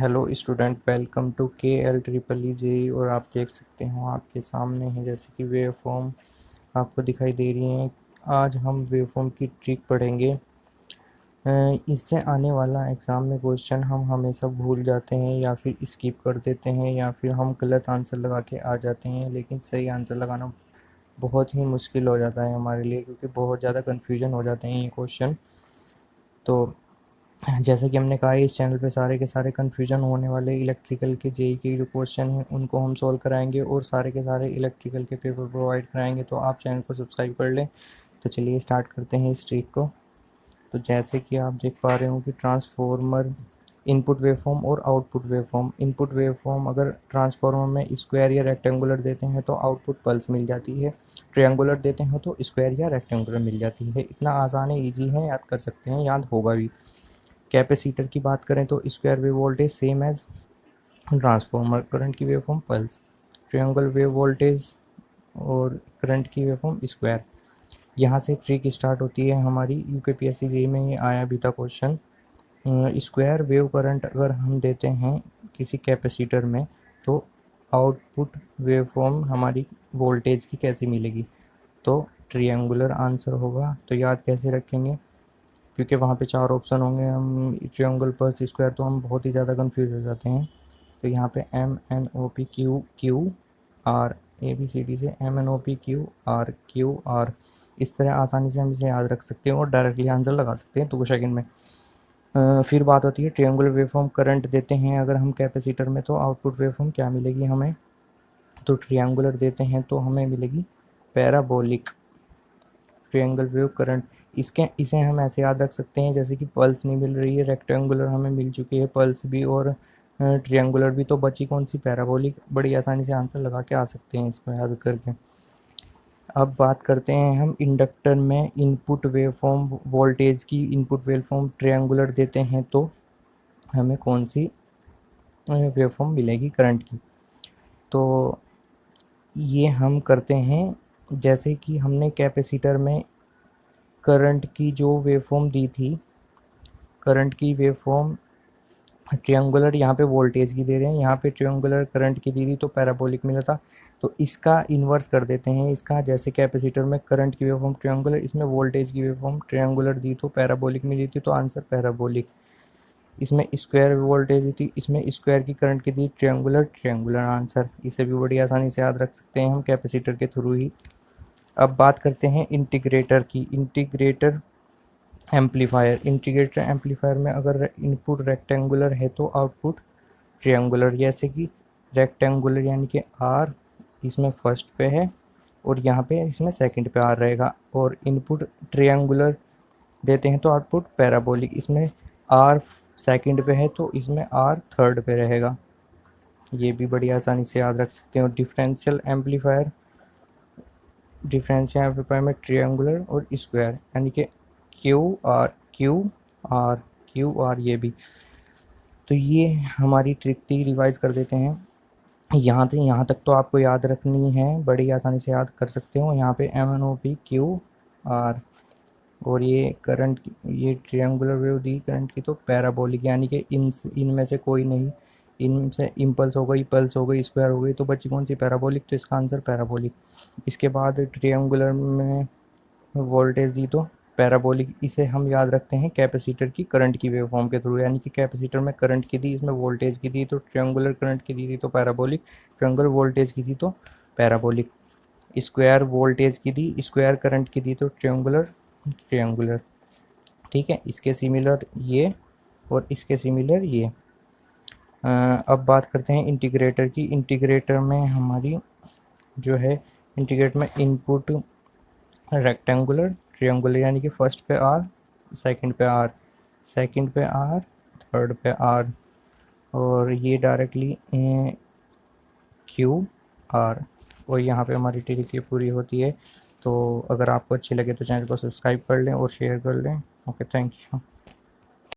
Hello student, welcome to के L triple E जे। और आप देख सकते हो आपके सामने है जैसे कि वेव फॉर्म आपको दिखाई दे रही हैं। आज हम वेव फॉर्म की ट्रिक पढ़ेंगे। इससे आने वाला एग्ज़ाम में क्वेश्चन हम हमेशा भूल जाते हैं या फिर स्किप कर देते हैं या फिर हम गलत आंसर लगा के आ जाते हैं, लेकिन सही आंसर लगाना बहुत ही मुश्किल हो जाता है हमारे लिए, क्योंकि बहुत ज़्यादा कन्फ्यूजन हो जाते हैं ये क्वेश्चन। तो जैसे कि हमने कहा, इस चैनल पे सारे के सारे कन्फ्यूजन होने वाले इलेक्ट्रिकल के जेई के जो क्वेश्चन हैं उनको हम सॉल्व कराएंगे और सारे के सारे इलेक्ट्रिकल के पेपर प्रोवाइड कराएंगे। तो आप चैनल को सब्सक्राइब कर लें। तो चलिए स्टार्ट करते हैं इस ट्रिक को। तो जैसे कि आप देख पा रहे हो कि ट्रांसफॉर्मर इनपुट वेवफॉर्म और आउटपुट वेवफॉर्म। इनपुट वेवफॉर्म अगर ट्रांसफॉर्मर में स्क्वायर या रेक्टेंगुलर देते हैं तो आउटपुट पल्स मिल जाती है, ट्रायंगुलर देते हैं तो स्क्वायर या रेक्टेंगुलर मिल जाती है। इतना आसान है, ईजी है, याद कर सकते हैं, याद होगा भी। कैपेसिटर की बात करें तो square wave voltage same as transformer, current की wave form pulse, triangle wave voltage और करंट की वेव फॉर्म स्क्वायर। यहाँ से ट्रिक स्टार्ट होती है हमारी। यूकेपीएससी जेईई में ये आया भी था क्वेश्चन। स्क्वायर वेव करंट अगर हम देते हैं किसी कैपेसिटर में तो आउटपुट वेव फॉर्म हमारी वोल्टेज की कैसी मिलेगी। तो ट्रायंगुलर आंसर होगा। तो याद कैसे रखेंगे, क्योंकि वहाँ पे 4 ऑप्शन होंगे। हम ट्रायंगल पर स्क्वायर तो हम बहुत ही ज़्यादा कंफ्यूज हो जाते हैं। तो यहाँ पे M N O P Q Q R, A B C D से M N O P Q R, इस तरह आसानी से हम इसे याद रख सकते हैं और डायरेक्टली आंसर लगा सकते हैं 2 सेकंड में। फिर बात होती है ट्रायंगुलर वेवफॉर्म करंट देते हैं अगर हम कैपेसिटर में तो आउटपुट वेवफॉर्म क्या मिलेगी हमें। तो ट्रायंगुलर देते हैं तो हमें मिलेगी पैराबोलिक ट्रायंगल वेव करंट। इसे हम ऐसे याद रख सकते हैं जैसे कि पल्स नहीं मिल रही है, रेक्टेंगुलर हमें मिल चुकी है पल्स भी और ट्रायंगुलर भी, तो बची कौन सी, पैराबोलिक। बड़ी आसानी से आंसर लगा के आ सकते हैं इसको याद करके। अब बात करते हैं हम इंडक्टर में इनपुट वेवफॉर्म वोल्टेज की। इनपुट वेवफॉर्म ट्रायंगुलर देते हैं तो हमें कौन सी वेवफॉर्म मिलेगी करंट की। तो ये हम करते हैं जैसे कि हमने कैपेसिटर में करंट की जो वेवफॉर्म दी थी, करंट की वेवफॉर्म ट्रायंगुलर यहाँ पे वोल्टेज की दे रहे हैं, यहाँ पे ट्रायंगुलर करंट की दी थी तो पैराबोलिक मिला था। तो इसका इन्वर्स कर देते हैं इसका। जैसे कैपेसिटर में करंट की वेवफॉर्म ट्रायंगुलर, इसमें वोल्टेज की वेवफॉर्म ट्रायंगुलर दी तो पैराबोलिक मिली थी, तो आंसर पैराबोलिक। इसमें स्क्वायर वोल्टेज दी थी, इसमें स्क्वायर की करंट की दी, ट्रायंगुलर ट्रायंगुलर आंसर। इसे भी बड़ी आसानी से याद रख सकते हैं हम कैपेसिटर के थ्रू ही। अब बात करते हैं इंटीग्रेटर की। इंटीग्रेटर एम्पलीफायर, इंटीग्रेटर एम्पलीफायर में अगर इनपुट रेक्टेंगुलर है तो आउटपुट ट्रायंगुलर। जैसे कि रेक्टेंगुलर यानी कि आर इसमें फर्स्ट पे है और यहाँ पे इसमें सेकंड पे आर रहेगा, और इनपुट ट्रायंगुलर देते हैं तो आउटपुट पैराबोलिक। इसमें आर सेकंड पे है तो इसमें आर थर्ड पे रहेगा। ये भी बड़ी आसानी से याद रख सकते हैं। और डिफरेंशियल एम्पलीफायर, डिफरेंशियल एम्पलीफायर में ट्रायंगुलर और स्क्वायर यानी कि आर क्यू आर ये भी। तो ये हमारी ट्रिक थी, रिवाइज कर देते हैं। यहाँ तक तो आपको याद रखनी है, बड़ी आसानी से याद कर सकते हो। यहाँ पे M N O P Q R, और ये करंट, ये ट्रायंगुलर वेव दी करंट की तो पैराबोलिक, यानी कि इनमें से कोई नहीं। इनसे इम्पल्स हो गई, पल्स हो गई, स्क्वायर हो गई, तो बची कौन सी, पैराबोलिक। तो इसका आंसर पैराबोलिक। इसके बाद ट्रायंगुलर में वोल्टेज दी तो पैराबोलिक। इसे हम याद रखते हैं कैपेसिटर की करंट की वेवफॉर्म के थ्रू, यानी कि कैपेसिटर में करंट की दी, इसमें वोल्टेज की दी, तो ट्रायंगुलर करंट की दी थी तो पैराबोलिक, ट्रायंगुलर वोल्टेज की दी तो पैराबोलिक, स्क्वायर वोल्टेज की दी, स्क्वायर करंट की दी तो ट्रायंगुलर ट्रायंगुलर। ठीक है, इसके सिमिलर ये और इसके सिमिलर ये। अब बात करते हैं इंटीग्रेटर की। इंटीग्रेटर में हमारी जो है, इंटीग्रेटर में इनपुट रेक्टेंगुलर ट्रायंगुलर, यानी कि फर्स्ट पे आर, सेकंड पे आर, सेकंड पे आर, थर्ड पे आर, और ये डायरेक्टली क्यू आर। और यहाँ पे हमारी ट्रिक पूरी होती है। तो अगर आपको अच्छी लगे तो चैनल को सब्सक्राइब कर लें और शेयर कर लें। Okay, thank you.